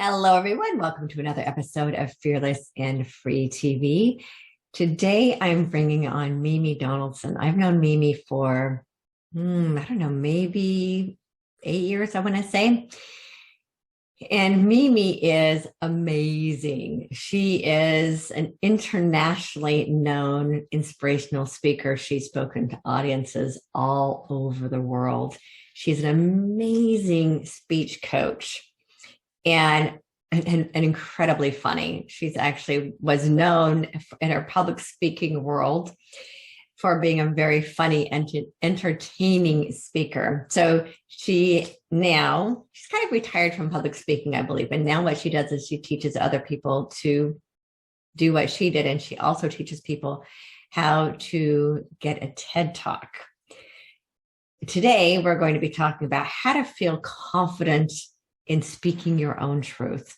Hello, everyone. Welcome to another episode of Fearless and Free TV. Today, I'm bringing on Mimi Donaldson. I've known Mimi for, I don't know, maybe 8 years, I want to say. And Mimi is amazing. She is an internationally known inspirational speaker. She's spoken to audiences all over the world. She's an amazing speech coach. And incredibly funny. She's actually was known in her public speaking world for being a very funny and entertaining speaker. So she's kind of retired from public speaking, I believe. And now what she does is she teaches other people to do what she did. And she also teaches people how to get a TED Talk. Today, we're going to be talking about how to feel confident in speaking your own truth.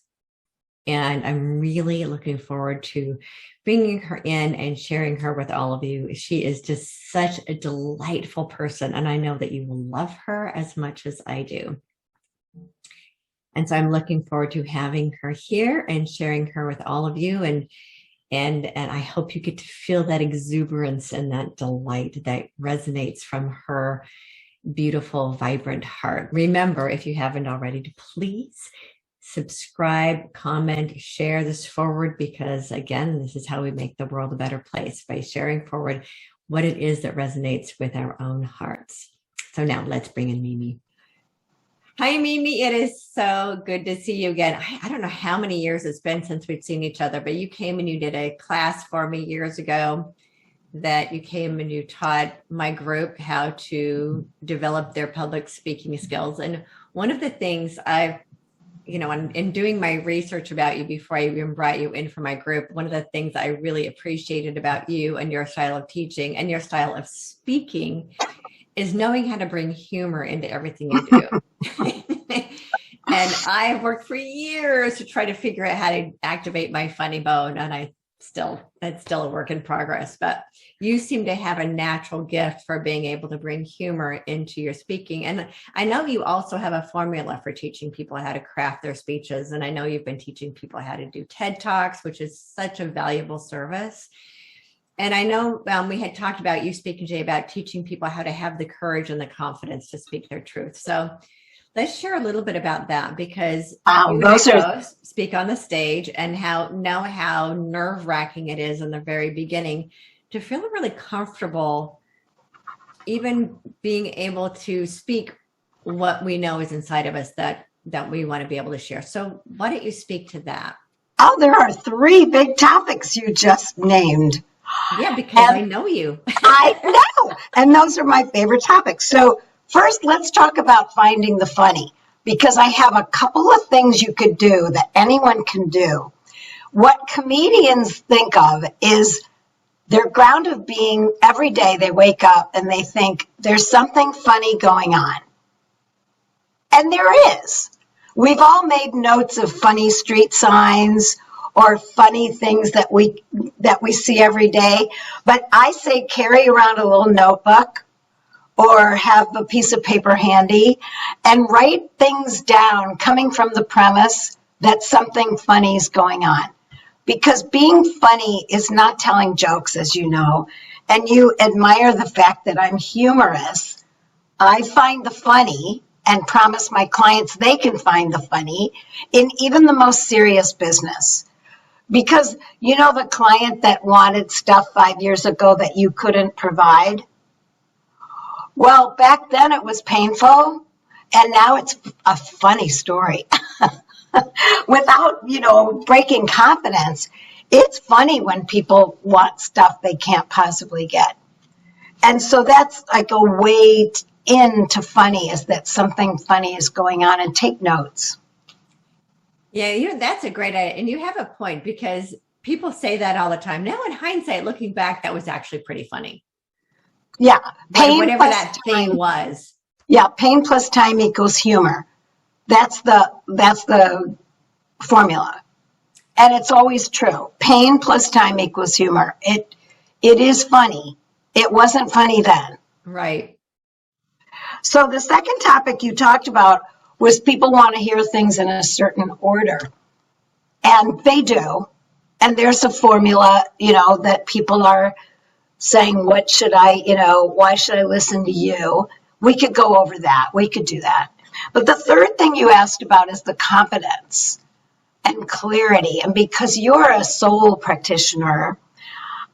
And I'm really looking forward to bringing her in and sharing her with all of you. She is just such a delightful person, and I know that you will love her as much as I do. And so I'm looking forward to having her here and sharing her with all of you. And I hope you get to feel that exuberance and that delight that resonates from her beautiful, vibrant heart. Remember, if you haven't already, to please subscribe, comment, share this forward, because again, this is how we make the world a better place, by sharing forward what it is that resonates with our own hearts. So now let's bring in Mimi. Hi, Mimi. It is so good to see you again. I don't know how many years it's been since we've seen each other, but you came and you did a class for me years ago that you came and you taught my group how to develop their public speaking skills. And one of the things in doing my research about you before I even brought you in for my group, one of the things I really appreciated about you and your style of teaching and your style of speaking is knowing how to bring humor into everything you do. And I've worked for years to try to figure out how to activate my funny bone, and it's still a work in progress, but you seem to have a natural gift for being able to bring humor into your speaking. And I know you also have a formula for teaching people how to craft their speeches. And I know you've been teaching people how to do TED Talks, which is such a valuable service. And I know we had talked about you speaking today about teaching people how to have the courage and the confidence to speak their truth. So let's share a little bit about that, because speak on the stage and know how nerve-wracking it is in the very beginning to feel really comfortable, even being able to speak what we know is inside of us that we want to be able to share. So why don't you speak to that? Oh, there are three big topics you just named. Yeah, because I know you. I know, and those are my favorite topics. So first, let's talk about finding the funny, because I have a couple of things you could do that anyone can do. What comedians think of is their ground of being every day. They wake up and they think there's something funny going on. And there is. We've all made notes of funny street signs or funny things that we see every day. But I say carry around a little notebook or have a piece of paper handy and write things down coming from the premise that something funny is going on. Because being funny is not telling jokes, as you know, and you admire the fact that I'm humorous. I find the funny and promise my clients they can find the funny in even the most serious business. Because you know the client that wanted stuff 5 years ago that you couldn't provide? Well, back then it was painful, and now it's a funny story. Without, breaking confidence, it's funny when people want stuff they can't possibly get. And so that's like a way into funny, is that something funny is going on, and take notes. Yeah, that's a great idea. And you have a point, because people say that all the time. Now in hindsight, looking back, that was actually pretty funny. Yeah. Whatever that thing was. Yeah. Pain plus time equals humor. That's the formula. And it's always true. Pain plus time equals humor. It is funny. It wasn't funny then. Right. So the second topic you talked about was people want to hear things in a certain order. And they do. And there's a formula, that people are saying, what should I, why should I listen to you? We could go over that. We could do that. But the third thing you asked about is the confidence and clarity. And because you're a soul practitioner,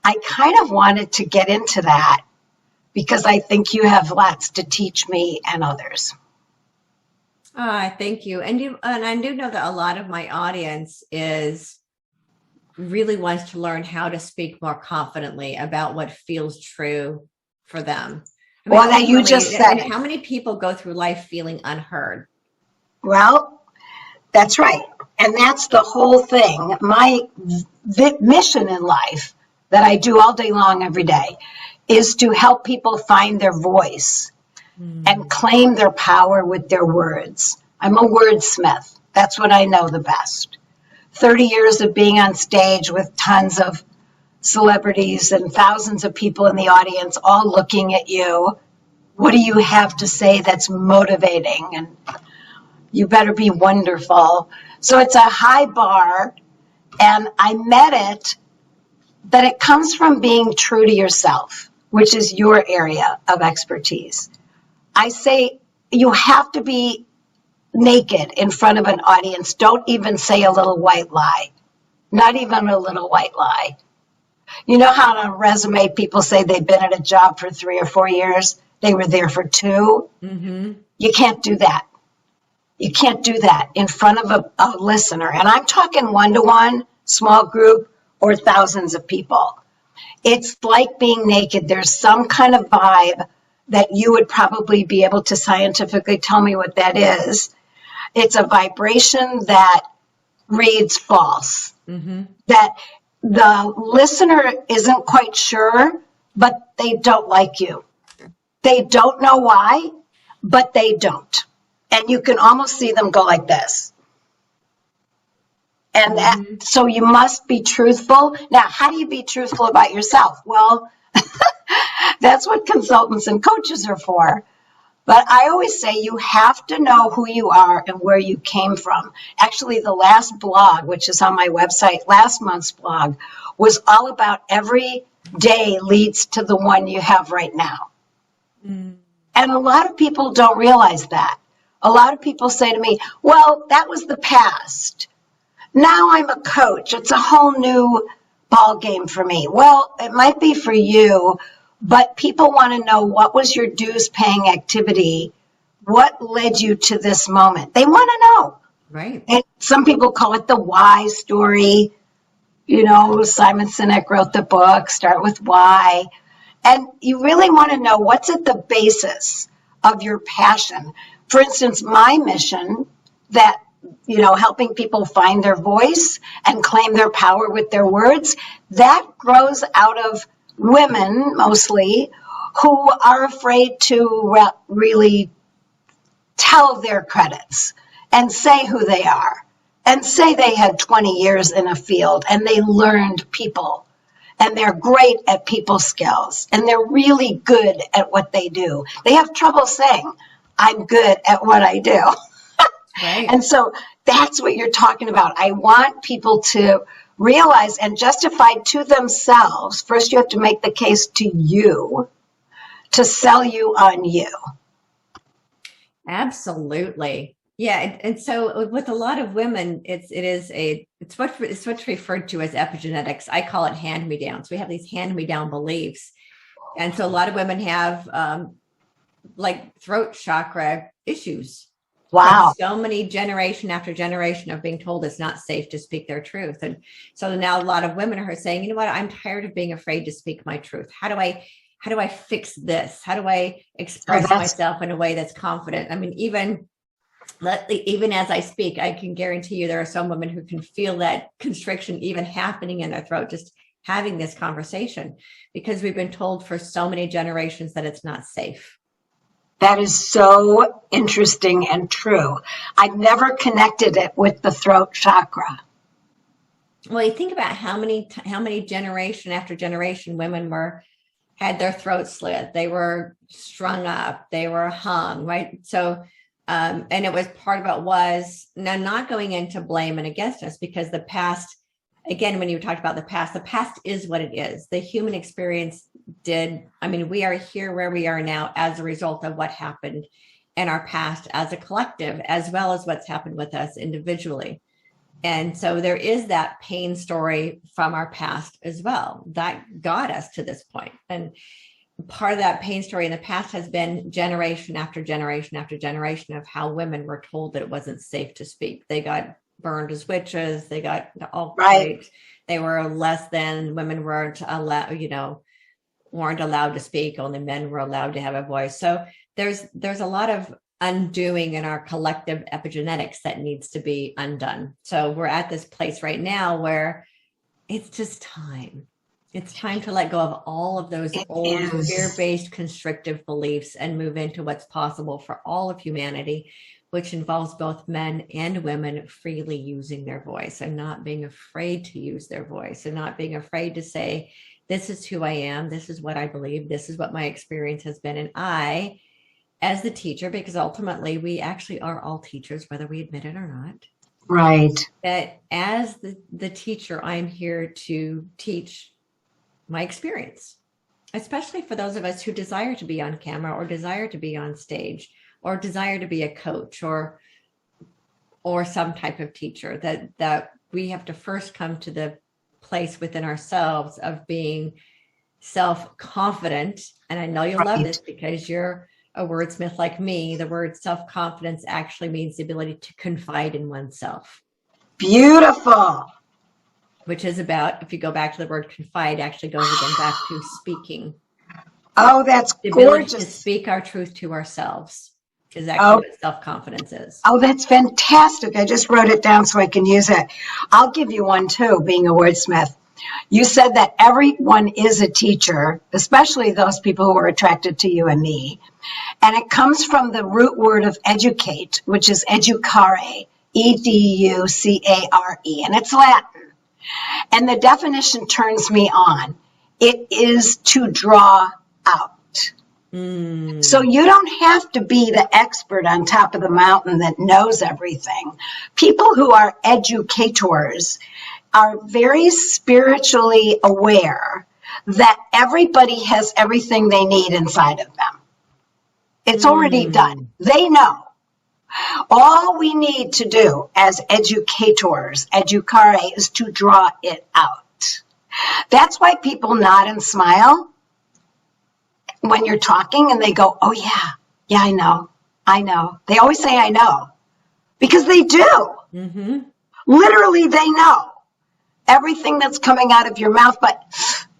I kind of wanted to get into that because I think you have lots to teach me and others. Thank you. And I do know that a lot of my audience really wants to learn how to speak more confidently about what feels true for them. I mean, well, that you just said. How many people go through life feeling unheard? Well, that's right. And that's the whole thing. My mission in life that I do all day long, every day, is to help people find their voice and claim their power with their words. I'm a wordsmith. That's what I know the best. 30 years of being on stage with tons of celebrities and thousands of people in the audience, all looking at you. What do you have to say that's motivating? And you better be wonderful. So it's a high bar, and I met it that it comes from being true to yourself, which is your area of expertise. I say you have to be naked in front of an audience. Don't even say a little white lie. Not even a little white lie. You know how on a resume people say they've been at a job for 3 or 4 years? They were there for 2. Mm-hmm. You can't do that. You can't do that in front of a listener. And I'm talking one-to-one, small group, or thousands of people. It's like being naked. There's some kind of vibe that you would probably be able to scientifically tell me what that is. It's a vibration that reads false, that the listener isn't quite sure, but they don't like you. They don't know why, but they don't. And you can almost see them go like this. And so you must be truthful. Now, how do you be truthful about yourself? Well, that's what consultants and coaches are for. But I always say you have to know who you are and where you came from. Actually, the last blog, which is on my website, last month's blog, was all about every day leads to the one you have right now. And a lot of people don't realize that. A lot of people say to me, well, that was the past. Now I'm a coach. It's a whole new ball game for me. Well, it might be for you, but people want to know, what was your dues paying activity? What led you to this moment? They want to know. Right. And some people call it the why story. Simon Sinek wrote the book, Start with Why. And you really want to know what's at the basis of your passion. For instance, my mission that, helping people find their voice and claim their power with their words, that grows out of women mostly who are afraid to really tell their credits and say who they are and say they had 20 years in a field and they learned people and they're great at people skills and they're really good at what they do. They have trouble saying, I'm good at what I do. Right. And so that's what you're talking about. I want people to realize and justify to themselves. First, you have to make the case to you to sell you on you. Absolutely. Yeah. And so with a lot of women, it's what's referred to as epigenetics. I call it hand-me-downs. We have these hand-me-down beliefs. And so a lot of women have like throat chakra issues. Wow. So many generation after generation of being told it's not safe to speak their truth. And so now a lot of women are saying, you know what, I'm tired of being afraid to speak my truth. How do I fix this? How do I express myself in a way that's confident? I mean, even as I speak, I can guarantee you there are some women who can feel that constriction even happening in their throat, just having this conversation, because we've been told for so many generations that it's not safe. That is so interesting and true. I've never connected it with the throat chakra. Well, you think about how many generation after generation women had their throats slit. They were strung up. They were hung, right? So And it was part of it was now not going into blame and against us, because the past, again, when you talked about the past is what it is. The human experience we are here where we are now as a result of what happened in our past as a collective, as well as what's happened with us individually. And so there is that pain story from our past as well that got us to this point. And part of that pain story in the past has been generation after generation after generation of how women were told that it wasn't safe to speak. They got burned as witches. They got all right. They were less than, women weren't allowed, weren't allowed to speak. Only men were allowed to have a voice. So there's a lot of undoing in our collective epigenetics that needs to be undone. So we're at this place right now where it's just time. It's time to let go of all of those old fear-based constrictive beliefs and move into what's possible for all of humanity, which involves both men and women freely using their voice and not being afraid to use their voice and not being afraid to say, this is who I am. This is what I believe. This is what my experience has been. And I, as the teacher, because ultimately we actually are all teachers, whether we admit it or not. Right. That as the teacher, I'm here to teach my experience, especially for those of us who desire to be on camera or desire to be on stage or desire to be a coach or some type of teacher, that we have to first come to the place within ourselves of being self-confident. And I know you'll love this because you're a wordsmith like me. The word self-confidence actually means the ability to confide in oneself. Beautiful. Which is about, if you go back to the word confide, actually goes again back to speaking. Oh, that's the ability gorgeous. To speak our truth to ourselves is actually what self-confidence is. Oh, that's fantastic. I just wrote it down so I can use it. I'll give you one too, being a wordsmith. You said that everyone is a teacher, especially those people who are attracted to you and me. And it comes from the root word of educate, which is educare, E-D-U-C-A-R-E, and it's Latin. And the definition turns me on. It is to draw out. So you don't have to be the expert on top of the mountain that knows everything. People who are educators are very spiritually aware that everybody has everything they need inside of them. It's already done. They know. All we need to do as educators, educare, is to draw it out. That's why people nod and smile when you're talking and they go, oh yeah, I know. They always say, I know, because they do. Mm-hmm. Literally, they know everything that's coming out of your mouth, but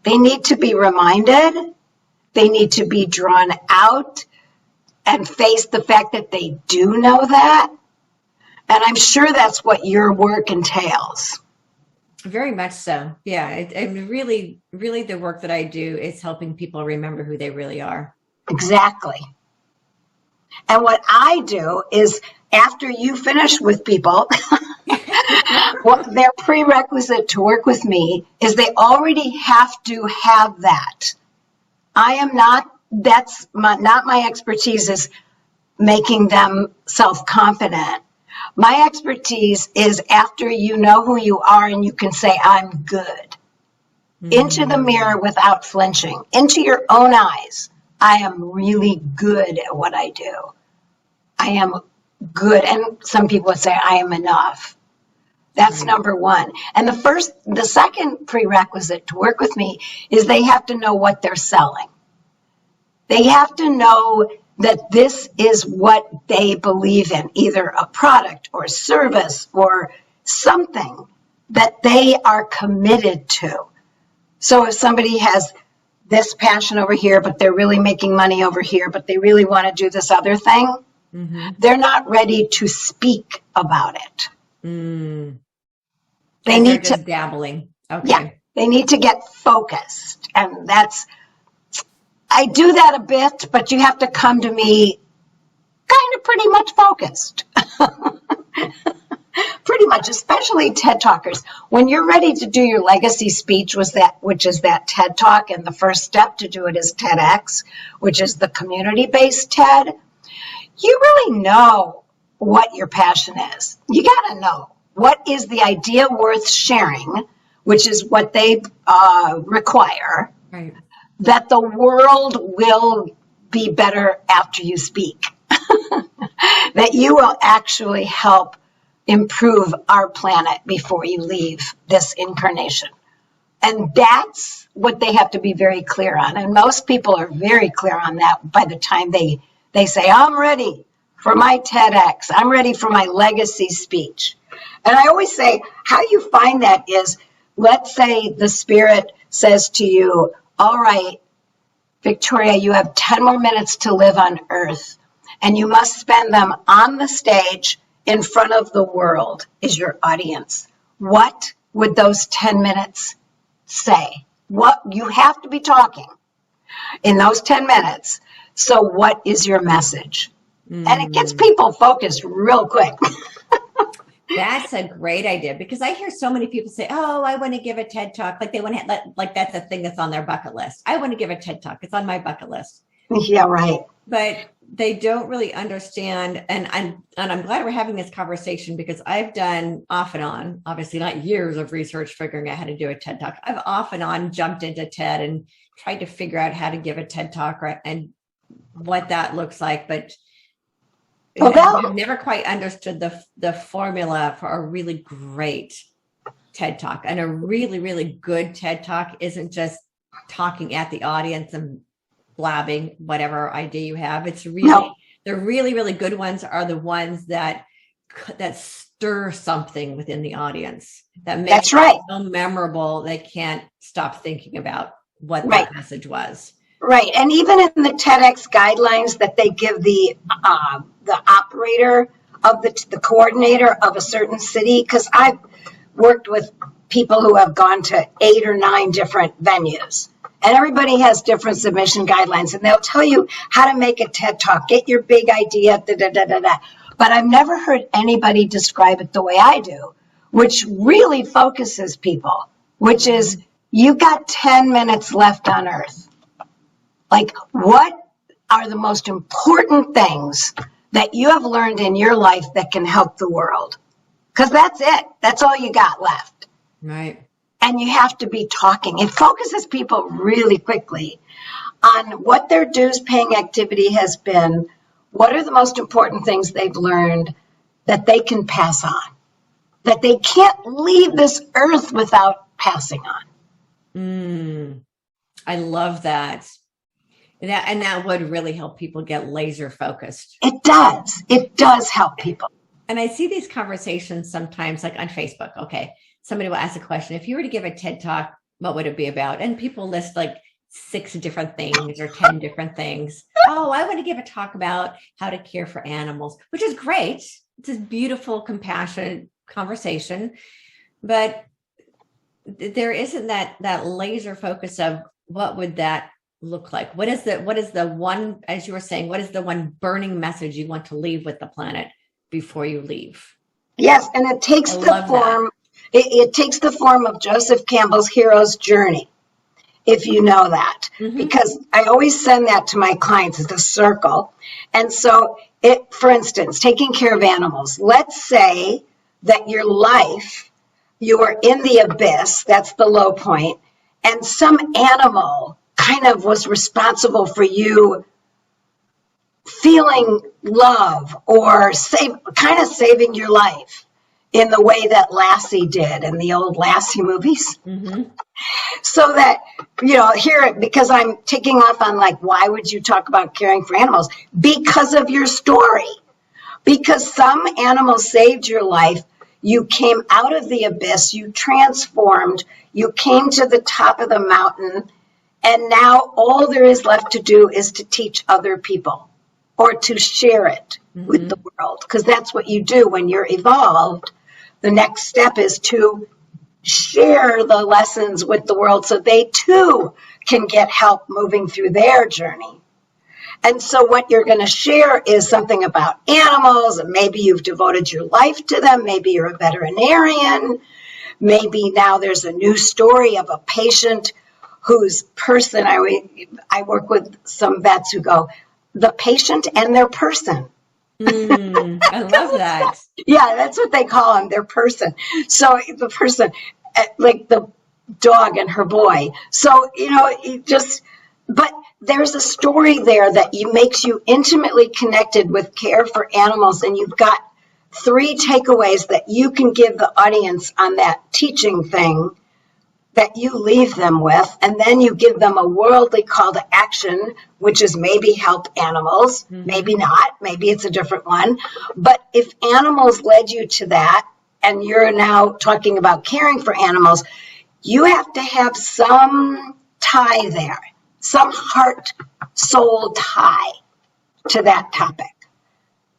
they need to be reminded. They need to be drawn out and face the fact that they do know that. And I'm sure that's what your work entails. Very much so. Yeah. And really, really the work that I do is helping people remember who they really are. Exactly. And what I do is, after you finish with people, what their prerequisite to work with me is they already have to have that. Not my expertise is making them self-confident. My expertise is after you know who you are and you can say, I'm good. Into the mirror without flinching, into your own eyes. I am really good at what I do. I am good. And some people would say I am enough. That's number one. And the second prerequisite to work with me is they have to know what they're selling. They have to know that this is what they believe in, either a product or service or something that they are committed to. So if somebody has this passion over here, but they're really making money over here, but they really want to do this other thing, they're not ready to speak about it. They need to dabbling. Okay. Yeah, they need to get focused. And I do that a bit, but you have to come to me kind of pretty much focused. Pretty much, especially TED Talkers. When you're ready to do your legacy speech, which is that TED Talk, and the first step to do it is TEDx, which is the community-based TED, you really know what your passion is. You got to know what is the idea worth sharing, which is what they require, Right. that the world will be better after you speak, that you will actually help improve our planet before you leave this incarnation. And that's what they have to be very clear on. And most people are very clear on that by the time they say, I'm ready for my TEDx. I'm ready for my legacy speech. And I always say, how you find that is, let's say the spirit says to you, all right, Victoria, you have 10 more minutes to live on Earth, and you must spend them on the stage in front of the world is your audience. What would those 10 minutes say? What you have to be talking in those 10 minutes. So what is your message? And it gets people focused real quick. That's a great idea, because I hear so many people say, oh, I want to give a TED talk. Like they want to, like that's a thing that's on their bucket list. I want to give a TED talk. It's on my bucket list. Yeah, right. But they don't really understand. And I'm glad we're having this conversation, because I've done off and on, obviously not years of research figuring out how to do a TED talk. I've off and on jumped into TED and tried to figure out how to give a TED talk, and what that looks like. But I've never quite understood the formula for a really great TED talk. And a really, really good TED talk isn't just talking at the audience and blabbing whatever idea you have. It's really, the really, really good ones are the ones that stir something within the audience, that makes it so memorable they can't stop thinking about what that message was. Right. And even in the TEDx guidelines that they give the operator of the coordinator of a certain city, because I've worked with people who have gone to 8 or 9 different venues, and everybody has different submission guidelines, and they'll tell you how to make a TED talk, get your big idea, But I've never heard anybody describe it the way I do, which really focuses people, which is, you got 10 minutes left on Earth. Like, what are the most important things that you have learned in your life that can help the world? Because that's it. That's all you got left. Right. And you have to be talking. It focuses people really quickly on what their dues paying activity has been. What are the most important things they've learned that they can pass on, that they can't leave this earth without passing on? I love that. And that would really help people get laser focused. It does. It does help people. And I see these conversations sometimes, like on Facebook. Okay, somebody will ask a question. If you were to give a TED talk, what would it be about? And people list like 6 different things or 10 different things. Oh, I want to give a talk about how to care for animals, which is great. It's a beautiful, compassionate conversation. But there isn't that laser focus of what would that look like? What is the one, as you were saying, what is the one burning message you want to leave with the planet before you leave? Yes, and it takes the form. It takes the form of Joseph Campbell's hero's journey, if you know that, because I always send that to my clients as a circle. And so, for instance, taking care of animals. Let's say that your life, you are in the abyss. That's the low point, and some animal kind of was responsible for you feeling love or saving your life in the way that Lassie did in the old Lassie movies. So that, here, because I'm ticking off on like, why would you talk about caring for animals? Because of your story. Because some animal saved your life. You came out of the abyss. You transformed. You came to the top of the mountain. And now all there is left to do is to teach other people or to share it with the world. Because that's what you do when you're evolved. The next step is to share the lessons with the world so they too can get help moving through their journey. And so what you're going to share is something about animals, and maybe you've devoted your life to them. Maybe you're a veterinarian. Maybe now there's a new story of a patient whose person, I work with some vets who go, the patient and their person. I love that. Yeah, that's what they call them, their person. So the person, like the dog and her boy. So, it just, but there's a story there that makes you intimately connected with care for animals. And you've got 3 takeaways that you can give the audience on that teaching thing that you leave them with, and then you give them a worldly call to action, which is maybe help animals, maybe not, maybe it's a different one. But if animals led you to that, and you're now talking about caring for animals, you have to have some tie there, some heart, soul tie to that topic.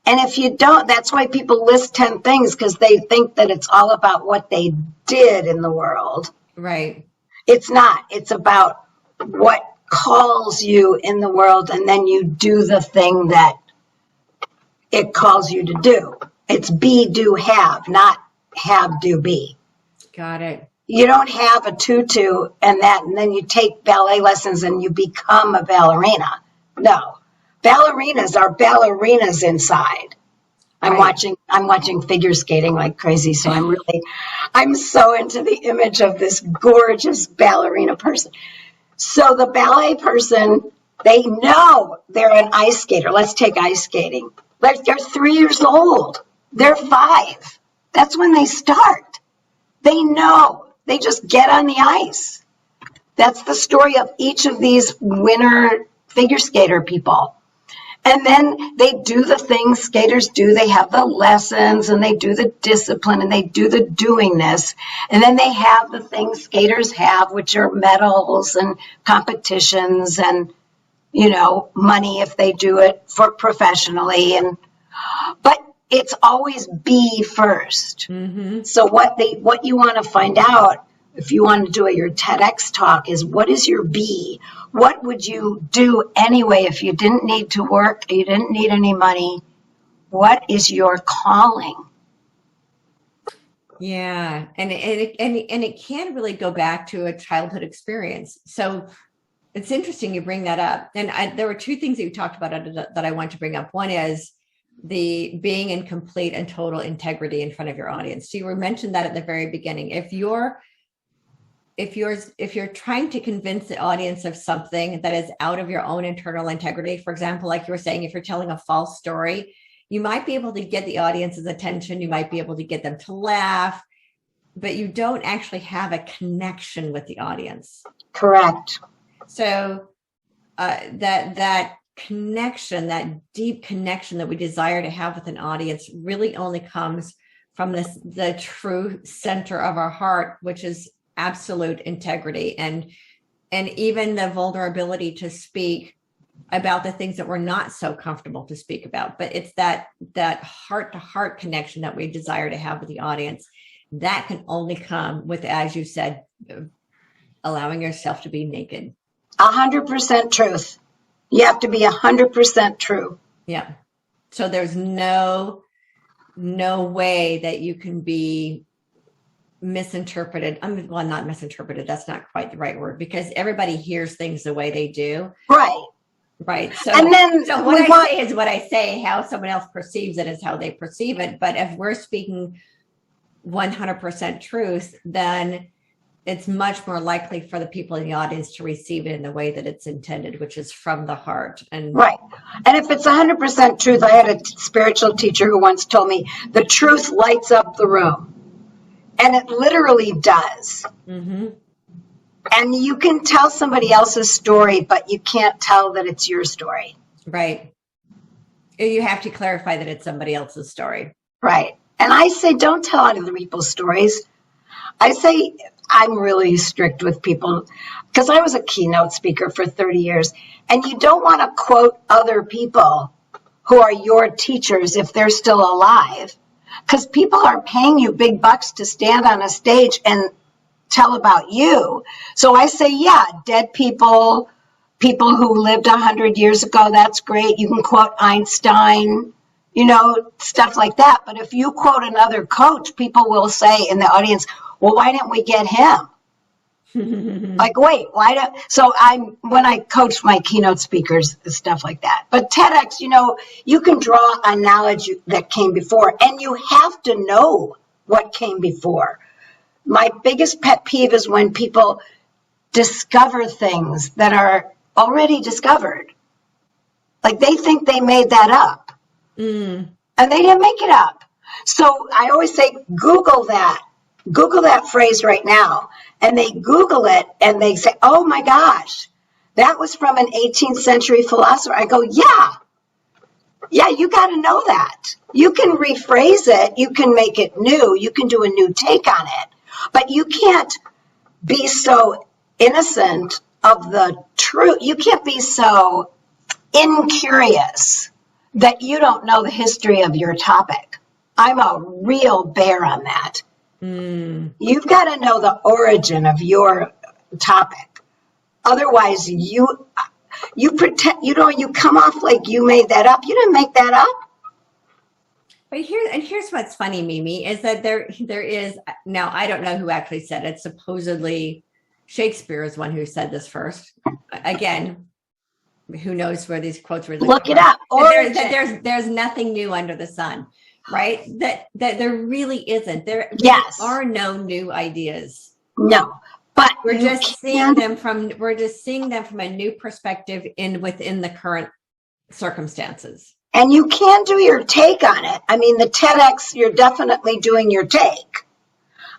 And if you don't, that's why people list 10 things, because they think that it's all about what they did in the world. Right. It's not. It's about what calls you in the world, and then you do the thing that it calls you to do. It's be, do, have, not have, do, be. Got it. You don't have a tutu and then you take ballet lessons and you become a ballerina. No. Ballerinas are ballerinas inside. I'm watching figure skating like crazy, so I'm so into the image of this gorgeous ballerina person. So the ballet person, they know they're an ice skater. Let's take ice skating. They're 3 years old. They're 5. That's when they start. They know. They just get on the ice. That's the story of each of these winner figure skater people. And then they do the things skaters do. They have the lessons and they do the discipline and they do the doingness. And then they have the things skaters have, which are medals and competitions and, money if they do it for professionally. But it's always be first. Mm-hmm. So what you want to find out if you want to do your TEDx talk is, what is your be? What would you do anyway if you didn't need to work, you didn't need any money? What is your calling? Yeah, and it can really go back to a childhood experience. So it's interesting you bring that up. And there were 2 things that you talked about that I want to bring up. One is the being in complete and total integrity in front of your audience. So you mentioned that at the very beginning. If you're trying to convince the audience of something that is out of your own internal integrity, for example, like you were saying, if you're telling a false story, you might be able to get the audience's attention. You might be able to get them to laugh, but you don't actually have a connection with the audience. Correct. So that connection, that deep connection that we desire to have with an audience really only comes from the true center of our heart, which is absolute integrity and even the vulnerability to speak about the things that we're not so comfortable to speak about. But it's that heart-to-heart connection that we desire to have with the audience. That can only come with, as you said, allowing yourself to be naked. 100% truth. You have to be 100% true. Yeah. So there's no way that you can be misinterpreted. Well, not misinterpreted. That's not quite the right word, because everybody hears things the way they do. Right. So, what I say is what I say. How someone else perceives it is how they perceive it. But if we're speaking 100% truth, then it's much more likely for the people in the audience to receive it in the way that it's intended, which is from the heart. And if it's 100% truth, I had a spiritual teacher who once told me the truth lights up the room. And it literally does. Mm-hmm. And you can tell somebody else's story, but you can't tell that it's your story. Right. You have to clarify that it's somebody else's story. Right. And I say, don't tell other people's stories. I say, I'm really strict with people because I was a keynote speaker for 30 years. And you don't want to quote other people who are your teachers if they're still alive. Because people are paying you big bucks to stand on a stage and tell about you. So I say, yeah, dead people who lived 100 years ago, that's great. You can quote Einstein, stuff like that. But if you quote another coach, people will say in the audience, well, why didn't we get him? Like, wait, why do, so when I coach my keynote speakers, stuff like that. But TEDx, you can draw on knowledge that came before, and you have to know what came before. My biggest pet peeve is when people discover things that are already discovered. Like they think they made that up. And they didn't make it up. So I always say, Google that phrase right now. And they Google it and they say, oh my gosh, that was from an 18th century philosopher. I go, yeah, you got to know that. You can rephrase it. You can make it new. You can do a new take on it. But you can't be so innocent of the truth. You can't be so incurious that you don't know the history of your topic. I'm a real bear on that. You've got to know the origin of your topic. Otherwise, you pretend, you come off like you made that up. You didn't make that up. But here's what's funny, Mimi, is that there is, now I don't know who actually said it. Supposedly Shakespeare is one who said this first. Again, who knows where these quotes were. Look it up. There's nothing new under the sun. Right? That there really isn't. There are no new ideas. No. But we're just seeing them from a new perspective within the current circumstances. And you can do your take on it. I mean, the TEDx, you're definitely doing your take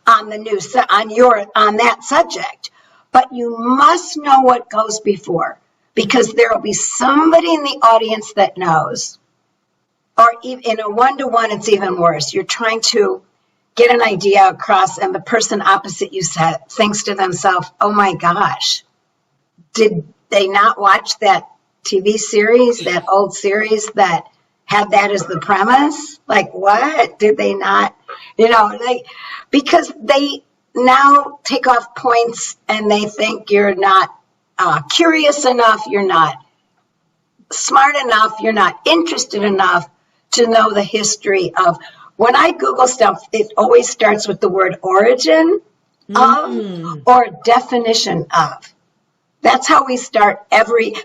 on on that subject. But you must know what goes before, because there will be somebody in the audience that knows. Or in a one-to-one, it's even worse. You're trying to get an idea across, and the person opposite you thinks to themselves, oh my gosh, did they not watch that TV series, that old series that had that as the premise? Like, what? Did they not? Because they now take off points and they think you're not curious enough, you're not smart enough, you're not interested enough to know the history of. When I Google stuff, it always starts with the word origin of or definition of. That's how we start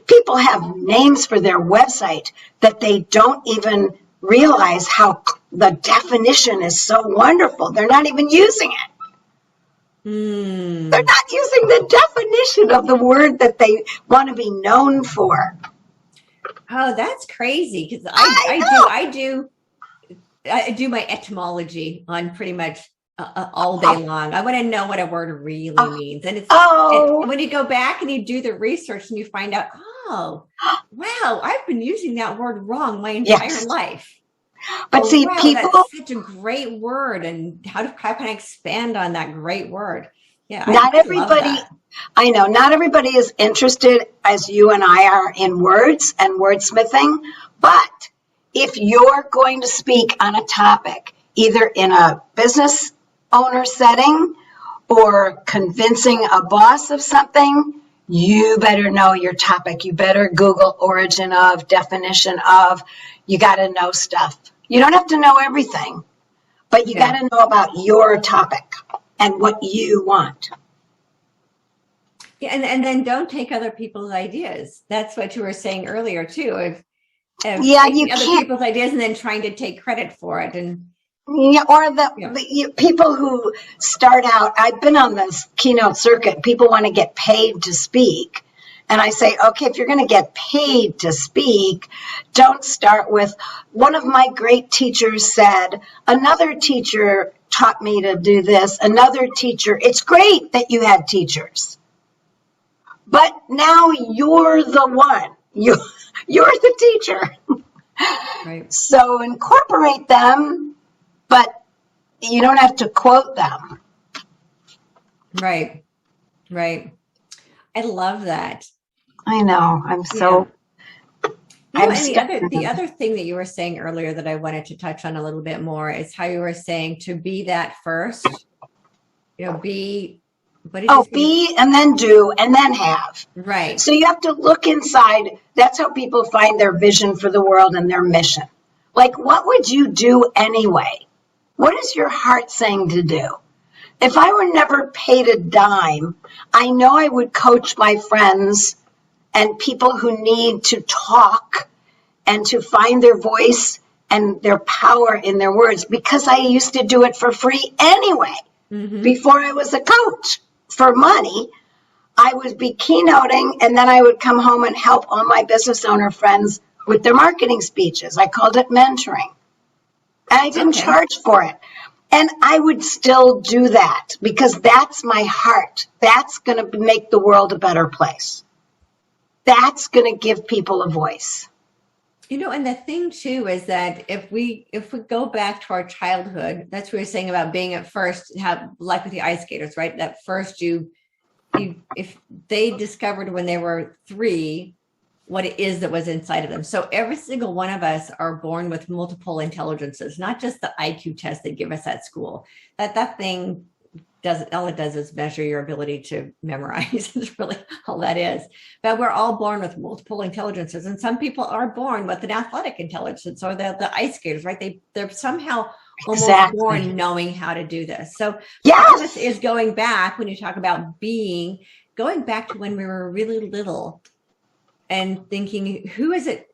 people have names for their website that they don't even realize how the definition is so wonderful. They're not even using it. They're not using the definition of the word that they want to be known for. Oh, that's crazy, because I do my etymology on pretty much all day long. I want to know what a word really means. And and when you go back and you do the research and you find out, oh, wow, I've been using that word wrong my entire life. But people, that's such a great word. And how can I expand on that great word? Yeah, not everybody. I know not everybody is interested as you and I are in words and wordsmithing, but if you're going to speak on a topic, either in a business owner setting or convincing a boss of something, you better know your topic. You better Google origin of, definition of. You got to know stuff. You don't have to know everything, but you got to know about your topic and what you want. Yeah, and then don't take other people's ideas. That's what you were saying earlier too. You other people's ideas and then trying to take credit for it, and the people who start out. I've been on this keynote circuit. People want to get paid to speak, and I say, okay, if you're going to get paid to speak, don't start with. One of my great teachers said, another teacher taught me to do this. Another teacher. It's great that you had teachers, but now you're the one. You're the teacher. Right. So incorporate them, but you don't have to quote them. Right. I love that. I know. I'm so. Yeah. The other thing that you were saying earlier that I wanted to touch on a little bit more is how you were saying to be that first. Be. Be and then do and then have. Right. So you have to look inside. That's how people find their vision for the world and their mission. Like, what would you do anyway? What is your heart saying to do? If I were never paid a dime, I know I would coach my friends and people who need to talk and to find their voice and their power in their words, because I used to do it for free anyway. Before I was a coach for money, I would be keynoting, and then I would come home and help all my business owner friends with their marketing speeches. I called it mentoring. And I didn't charge for it. And I would still do that because that's my heart. That's going to make the world a better place. That's going to give people a voice. You know, and the thing too is that if we go back to our childhood, that's what we were saying about being at first, like with the ice skaters, right? That first if they discovered when they were 3 what it is that was inside of them. So every single one of us are born with multiple intelligences, not just the IQ test they give us at school. That thing all it does is measure your ability to memorize. It's really all that is. But we're all born with multiple intelligences, and some people are born with an athletic intelligence, or the ice skaters, right? They're somehow almost born knowing how to do this. So part of this is going back, when you talk about going back to when we were really little and thinking, who is it?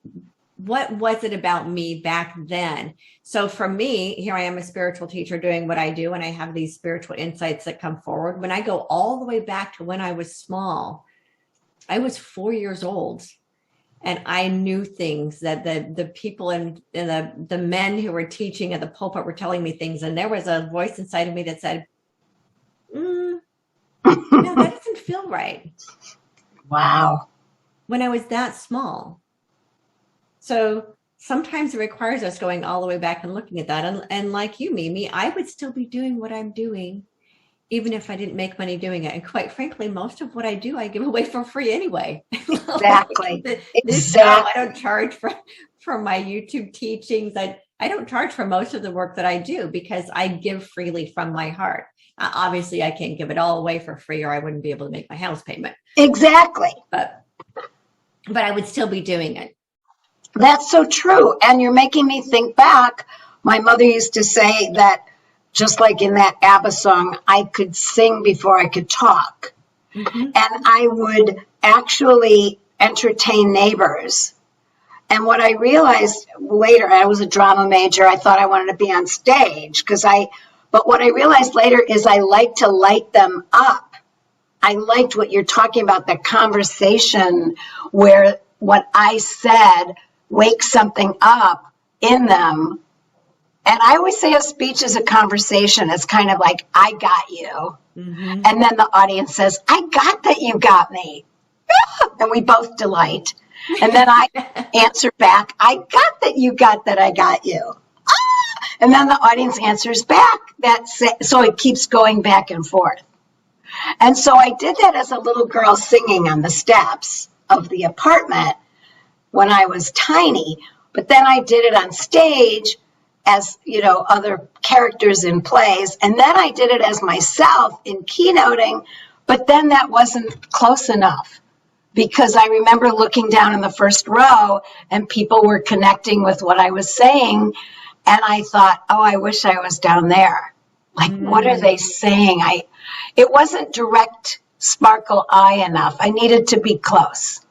What was it about me back then? So for me, here I am, a spiritual teacher doing what I do, and I have these spiritual insights that come forward. When I go all the way back to when I was small, I was 4 years old, and I knew things that the people and the men who were teaching at the pulpit were telling me things, and there was a voice inside of me that said, no, that doesn't feel right. Wow. When I was that small. So sometimes it requires us going all the way back and looking at that. And like you, Mimi, I would still be doing what I'm doing, even if I didn't make money doing it. And quite frankly, most of what I do, I give away for free anyway. Exactly. I don't charge for my YouTube teachings. I don't charge for most of the work that I do because I give freely from my heart. Obviously, I can't give it all away for free, or I wouldn't be able to make my house payment. Exactly. But I would still be doing it. That's so true. And you're making me think back. My mother used to say that, just like in that ABBA song, I could sing before I could talk. And I would actually entertain neighbors. And what I realized later, I was a drama major. I thought I wanted to be on stage but what I realized later is I like to light them up. I liked what you're talking about, the conversation where what I said wakes something up in them. And I always say a speech is a conversation. It's kind of like, I got you. And then the audience says, I got that you got me. And we both delight. And then I answer back, I got that you got that I got you. And then the audience answers back. So it keeps going back and forth. And so I did that as a little girl singing on the steps of the apartment when I was tiny. But then I did it on stage as, other characters in plays. And then I did it as myself in keynoting. But then that wasn't close enough, because I remember looking down in the first row and people were connecting with what I was saying. And I thought, oh, I wish I was down there. Like, what are they saying? It wasn't direct sparkle eye enough. I needed to be close.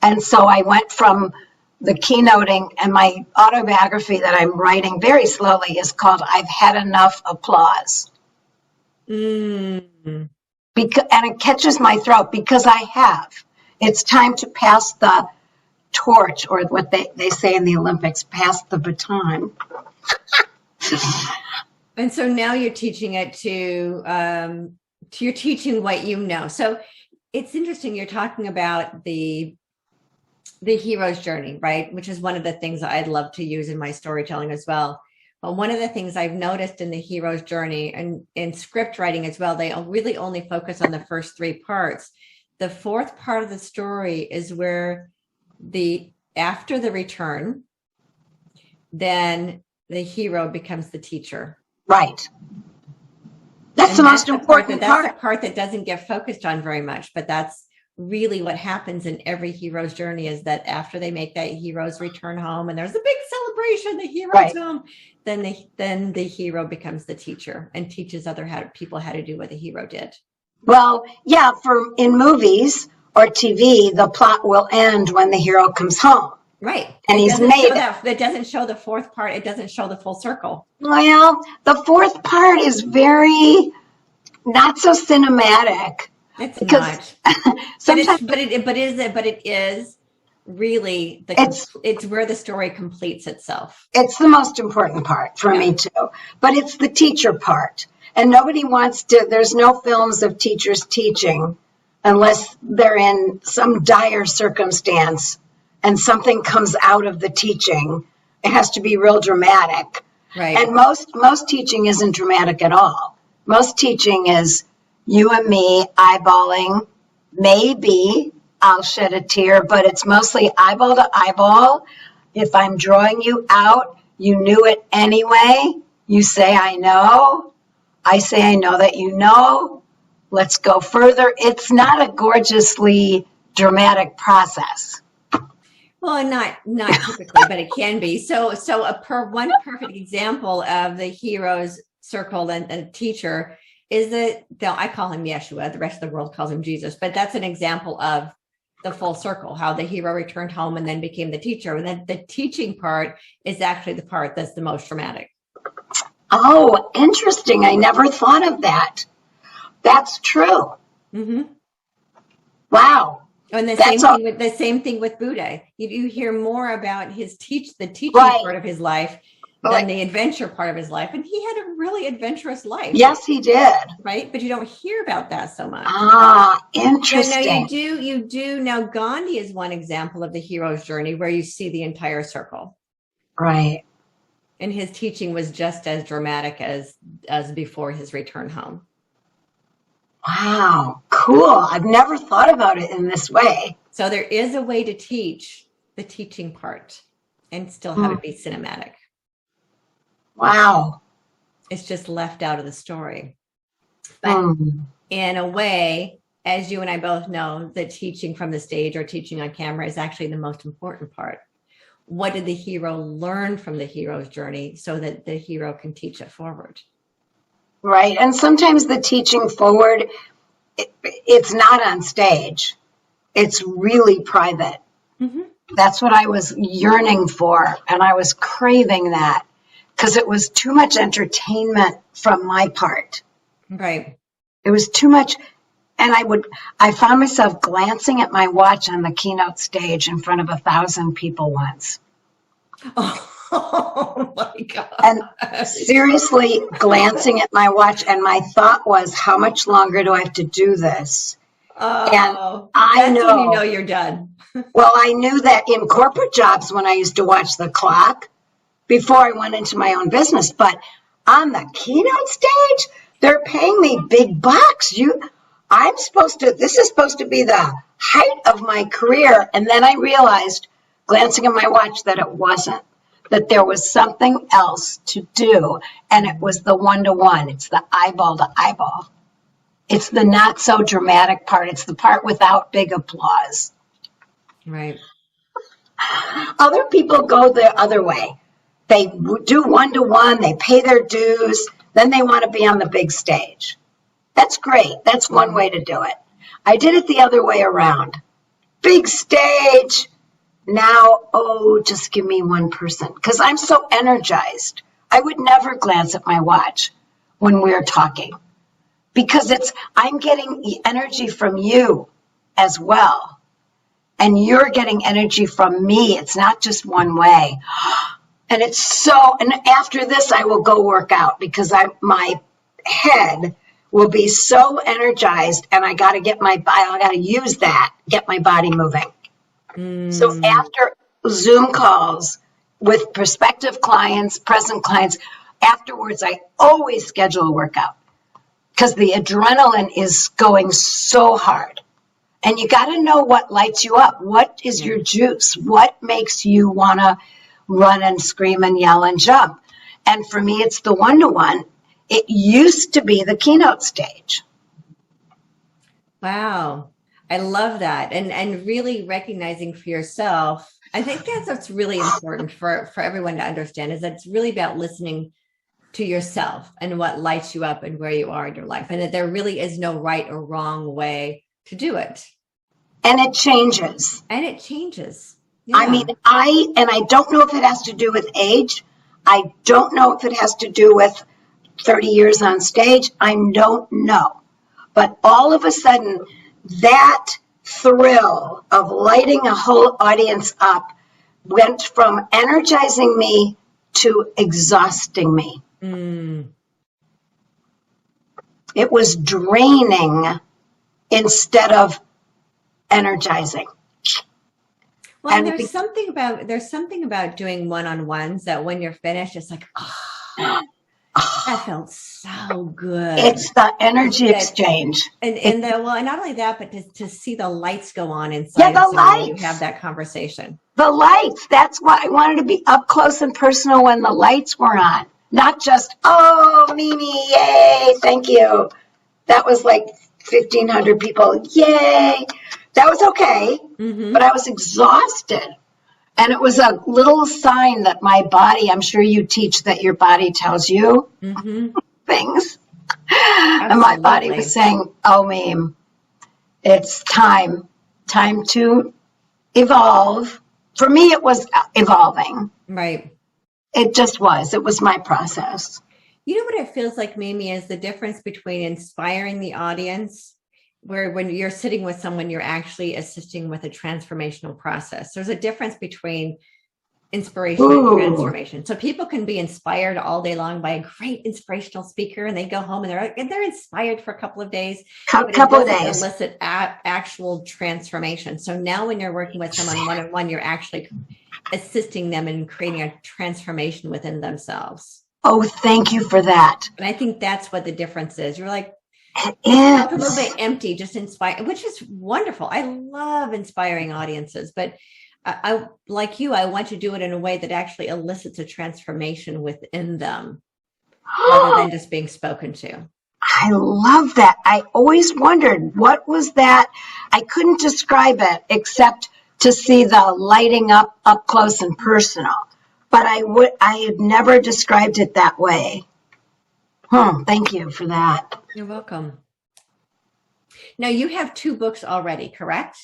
And so I went from the keynoting, and my autobiography that I'm writing very slowly is called I've Had Enough Applause. And it catches my throat because I have. It's time to pass the torch, or what they say in the Olympics, pass the baton. And so now you're teaching it you're teaching what you know. So it's interesting. You're talking about the hero's journey, right? Which is one of the things that I'd love to use in my storytelling as well. But one of the things I've noticed in the hero's journey and in script writing as well, they really only focus on the first 3 parts. The 4th part of the story is where after the return, then the hero becomes the teacher. Right. That's the most important part. That's the part that doesn't get focused on very much, but that's really what happens in every hero's journey is that after they make that hero's return home and there's a big celebration, the hero's Right. home, then the hero becomes the teacher and teaches people how to do what the hero did. Well, yeah, in movies or TV, the plot will end when the hero comes home. Right. And he's made it. It doesn't show the fourth part. It doesn't show the full circle. Well, the fourth part is very not so cinematic. It's not. Sometimes, but it is really it's where the story completes itself. It's the most important part for me too. But it's the teacher part. And nobody wants to, there's no films of teachers teaching unless they're in some dire circumstance and something comes out of the teaching. It has to be real dramatic. Right. And most teaching isn't dramatic at all. Most teaching is you and me eyeballing. Maybe I'll shed a tear, but it's mostly eyeball to eyeball. If I'm drawing you out, you knew it anyway. You say, I know. I say, I know that you know. Let's go further. It's not a gorgeously dramatic process. Well, not typically, but it can be. So one perfect example of the hero's circle and a teacher is that I call him Yeshua. The rest of the world calls him Jesus, but that's an example of the full circle, how the hero returned home and then became the teacher. And then the teaching part is actually the part that's the most dramatic. Oh, interesting. I never thought of that. That's true. Mm-hmm. Wow. And the same thing with Buddha. You hear more about the teaching part of his life than the adventure part of his life. And he had a really adventurous life. Yes, he did. Right? But you don't hear about that so much. Ah, interesting. Now you do. Now Gandhi is one example of the hero's journey where you see the entire circle. Right. And his teaching was just as dramatic as before his return home. Wow, cool. I've never thought about it in this way. So there is a way to teach the teaching part and still have it be cinematic. Wow. It's just left out of the story. But in a way, as you and I both know, that teaching from the stage or teaching on camera is actually the most important part. What did the hero learn from the hero's journey so that the hero can teach it forward? Right. And sometimes the teaching forward, it's not on stage. It's really private. Mm-hmm. That's what I was yearning for. And I was craving that because it was too much entertainment from my part. Right. It was too much. And I found myself glancing at my watch on the keynote stage in front of 1,000 people once. Oh my God. And seriously glancing at my watch, and my thought was, how much longer do I have to do this? And I know when you know you're done. Well, I knew that in corporate jobs when I used to watch the clock before I went into my own business, but on the keynote stage, they're paying me big bucks. This is supposed to be the height of my career. And then I realized, glancing at my watch, that it wasn't. That there was something else to do, and it was the one-to-one. It's the eyeball to eyeball. It's the not so dramatic part. It's the part without big applause. Right. Other people go the other way. They do one-to-one. They pay their dues. Then they want to be on the big stage. That's great. That's one way to do it. I did it the other way around. Big stage. Now, just give me one person, because I'm so energized. I would never glance at my watch when we're talking, because I'm getting energy from you as well, and you're getting energy from me. It's not just one way. And and after this, I will go work out because my head will be so energized, and I got to use that, get my body moving. So after Zoom calls with prospective clients, present clients, afterwards, I always schedule a workout because the adrenaline is going so hard. And you got to know what lights you up. What is your juice? What makes you want to run and scream and yell and jump? And for me, it's the one-to-one. It used to be the keynote stage. Wow. I love that. And really recognizing for yourself. I think that's what's really important for everyone to understand is that it's really about listening to yourself and what lights you up and where you are in your life. And that there really is no right or wrong way to do it. And it changes. And it changes. I mean, I don't know if it has to do with age. I don't know if it has to do with 30 years on stage. I don't know. But all of a sudden, that thrill of lighting a whole audience up went from energizing me to exhausting me. It was draining instead of energizing. Well, and there's something about doing one-on-ones that when you're finished, it's like, oh, that felt so good. It's the energy exchange. And not only that, but to see the lights go on inside. Yeah, the lights. You have that conversation. The lights. That's why I wanted to be up close and personal when the lights were on. Not just, oh, Mimi, yay, thank you. That was like 1,500 people, yay. That was okay, but I was exhausted. And it was a little sign that my body, I'm sure you teach that your body tells you things. Absolutely. And my body was saying, oh, Meme, it's time to evolve. For me, it was evolving. Right. It just was. It was my process. You know what it feels like, Mimi, is the difference between inspiring the audience, where when you're sitting with someone, you're actually assisting with a transformational process. There's a difference between inspiration and transformation. So people can be inspired all day long by a great inspirational speaker, and they go home and they're inspired for a couple of days. Couple of days. Elicit actual transformation. So now when you're working with someone one-on-one, you're actually assisting them in creating a transformation within themselves. Oh, thank you for that. And I think that's what the difference is. You're like, it's a little bit empty, just inspire, which is wonderful. I love inspiring audiences, but I like you, I want to do it in a way that actually elicits a transformation within them rather than just being spoken to. I love that. I always wondered, what was that? I couldn't describe it except to see the lighting up close and personal. But I had never described it that way. Thank you for that. You're welcome. Now you have 2 books already, correct?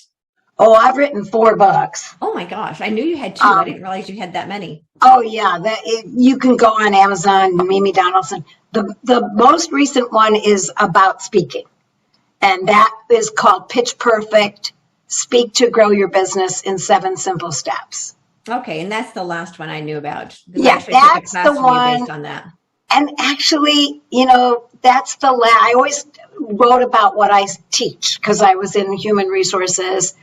Oh, I've written 4 books. Oh my gosh, I knew you had 2. I didn't realize you had that many. Oh yeah, you can go on Amazon, Mimi Donaldson. The most recent one is about speaking, and that is called Pitch Perfect: Speak to Grow Your Business in 7 Simple Steps. Okay, and that's the last one I knew about. Yeah, that's the one. Based on that. And actually, that's I always wrote about what I teach because I was in human resources.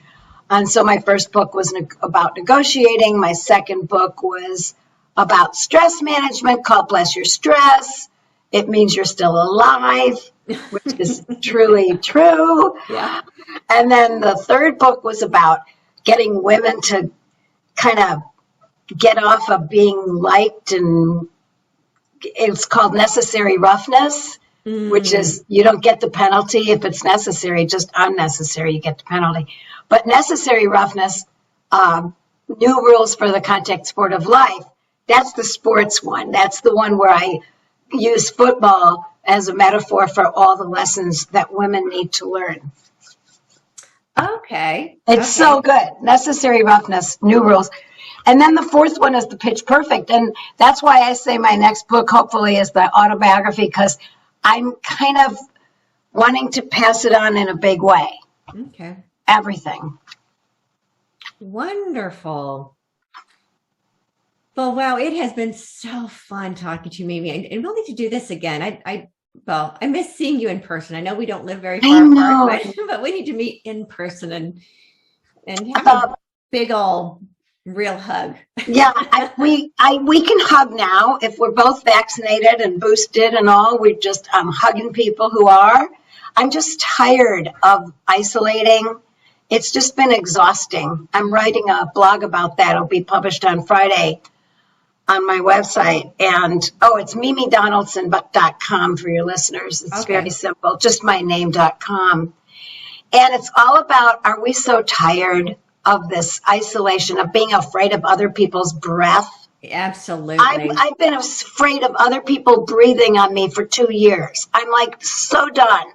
And so my first book was about negotiating. My second book was about stress management called Bless Your Stress. It means you're still alive, which is truly true. Yeah. And then the third book was about getting women to kind of get off of being liked, and it's called Necessary Roughness, which is you don't get the penalty if it's necessary, just unnecessary, you get the penalty. But Necessary Roughness, New Rules for the Contact Sport of Life, that's the sports one. That's the one where I use football as a metaphor for all the lessons that women need to learn. Okay. It's so good. Necessary Roughness, New Rules. And then the fourth one is the Pitch Perfect. And that's why I say my next book, hopefully, is the autobiography, because I'm kind of wanting to pass it on in a big way. Okay. Everything. Wonderful. Well, wow, it has been so fun talking to you, Mimi. And we'll need to do this again. I miss seeing you in person. I know we don't live very far apart, but we need to meet in person and have a big old real hug. Yeah, we can hug now if we're both vaccinated and boosted and all. We're just hugging people who are. I'm just tired of isolating. It's just been exhausting. I'm writing a blog about that. It'll be published on Friday on my website. And, it's MimiDonaldson.com for your listeners. It's very simple, just my name.com. And it's all about, are we so tired of this isolation, of being afraid of other people's breath? Absolutely. I've been afraid of other people breathing on me for 2 years. I'm like so done.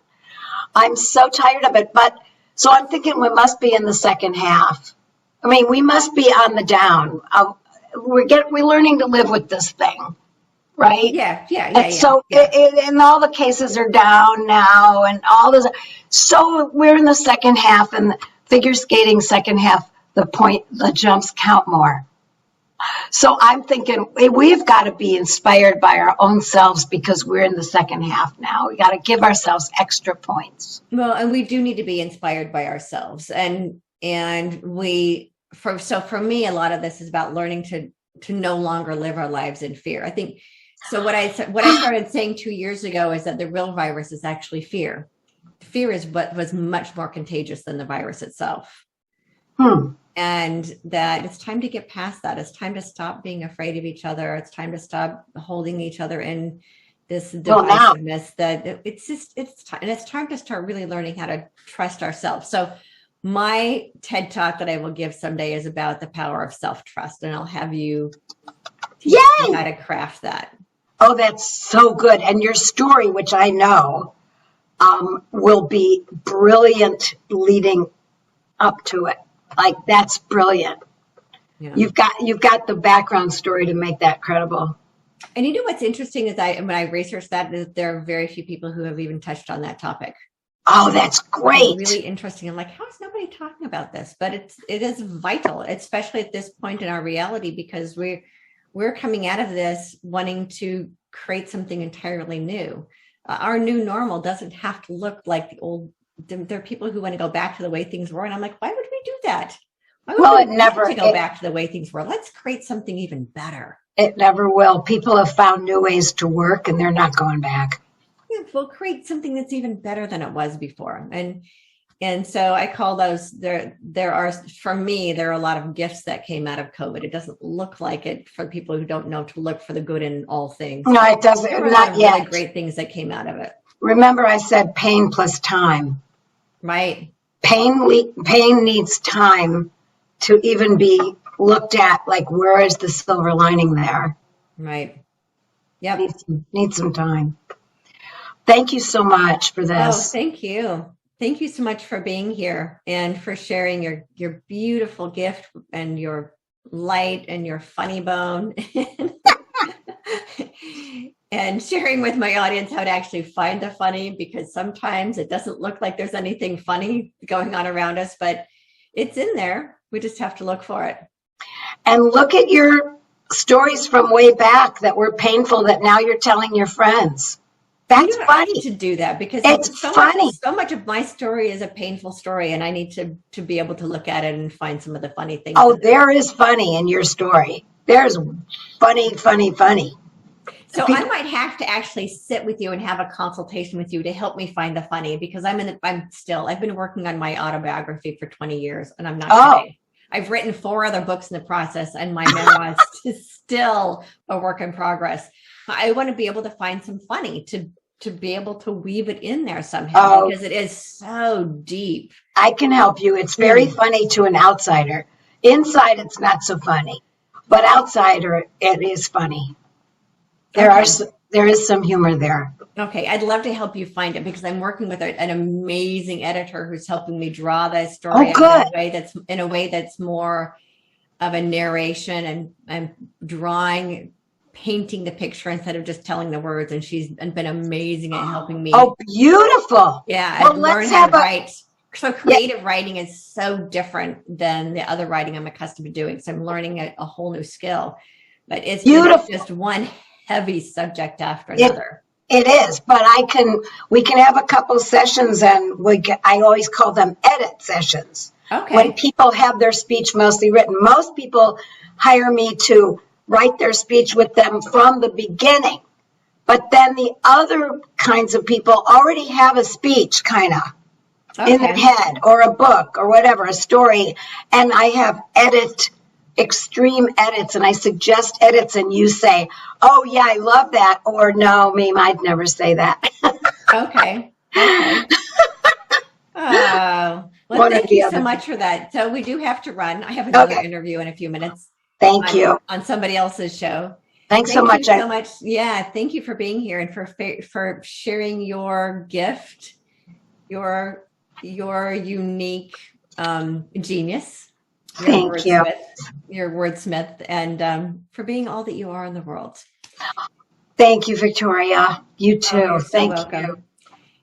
I'm so tired of it. But so I'm thinking we must be in the second half. I mean, we must be on the down. We're learning to live with this thing, right? Yeah. And so and all the cases are down now, and all this. So we're in the second half, and figure skating second half. The jumps count more. So I'm thinking we've got to be inspired by our own selves because we're in the second half now. We got to give ourselves extra points. Well, and we do need to be inspired by ourselves, and for me, a lot of this is about learning to no longer live our lives in fear. I think so. What I started saying 2 years ago is that the real virus is actually fear. Fear is what was much more contagious than the virus itself. And that it's time to get past that. It's time to stop being afraid of each other. It's time to stop holding each other in this divisiveness. It's time to start really learning how to trust ourselves. So my TED Talk that I will give someday is about the power of self-trust, and I'll have you teach me how to craft that. Oh, that's so good. And your story, which I know, will be brilliant leading up to it. Like, that's brilliant. Yeah. You've got the background story to make that credible. And you know what's interesting is when I researched that there are very few people who have even touched on that topic. Oh, that's great. It's really interesting. I'm like, how is nobody talking about this? But it is vital, especially at this point in our reality, because we're coming out of this wanting to create something entirely new. Our new normal doesn't have to look like the old. There are people who want to go back to the way things were, and I'm like, why would we do that? Why would we never to go back to the way things were? Let's create something even better. It never will. People have found new ways to work, and they're not going back. Yeah, we'll create something that's even better than it was before. And so I call those there are, for me, there are a lot of gifts that came out of COVID. It doesn't look like it for people who don't know to look for the good in all things. No, it doesn't. There were not yet. Really great things that came out of it. Remember, I said pain plus time. Right. Pain needs time to even be looked at. Like, where is the silver lining there? Right. Yep. Need some time. Thank you so much for this. Oh, thank you. Thank you so much for being here and for sharing your beautiful gift and your light and your funny bone. And sharing with my audience how to actually find the funny, because sometimes it doesn't look like there's anything funny going on around us, but it's in there. We just have to look for it. And look at your stories from way back that were painful that now you're telling your friends. That's funny. To do that, because it's funny. So much of my story is a painful story, and I need to be able to look at it and find some of the funny things. Oh, there is funny in your story. There's funny. So I might have to actually sit with you and have a consultation with you to help me find the funny, because I've been working on my autobiography for 20 years, and I'm not kidding. I've written 4 other books in the process, and my memoir is still a work in progress. I want to be able to find some funny to be able to weave it in there somehow, because it is so deep. I can help you. It's very funny to an outsider. Inside, it's not so funny, but outsider, it is funny. There is some humor there. Okay, I'd love to help you find it, because I'm working with an amazing editor who's helping me draw that story in a way that's more of a narration and painting the picture instead of just telling the words. And she's been amazing at helping me. Oh, beautiful! Yeah, I've learned how to write. So creative writing is so different than the other writing I'm accustomed to doing. So I'm learning a whole new skill, but it's just one heavy subject after another. It is, but we can have a couple sessions, and I always call them edit sessions. Okay. When people have their speech mostly written, most people hire me to write their speech with them from the beginning. But then the other kinds of people already have a speech kind of in their head, or a book or whatever, a story. And I have extreme edits, and I suggest edits, and you say, oh yeah, I love that, or no, I'd never say that. Okay. Oh, one or thank the you other. so much for that. So we do have to run. I have another Okay. interview in a few minutes. Thank you. On somebody else's show. Thanks so much. Thank you so much. Yeah, thank you for being here and for sharing your gift, your unique genius, Thank you. your wordsmith, and for being all that you are in the world. Thank you, Victoria. You too. You're so Thank welcome. you.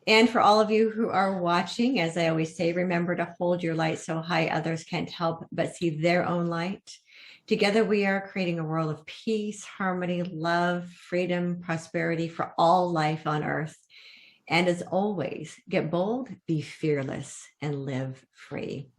And for all of you who are watching, as I always say, remember to hold your light so high others can't help but see their own light. Together, we are creating a world of peace, harmony, love, freedom, prosperity for all life on earth. And as always, get bold, be fearless, and live free.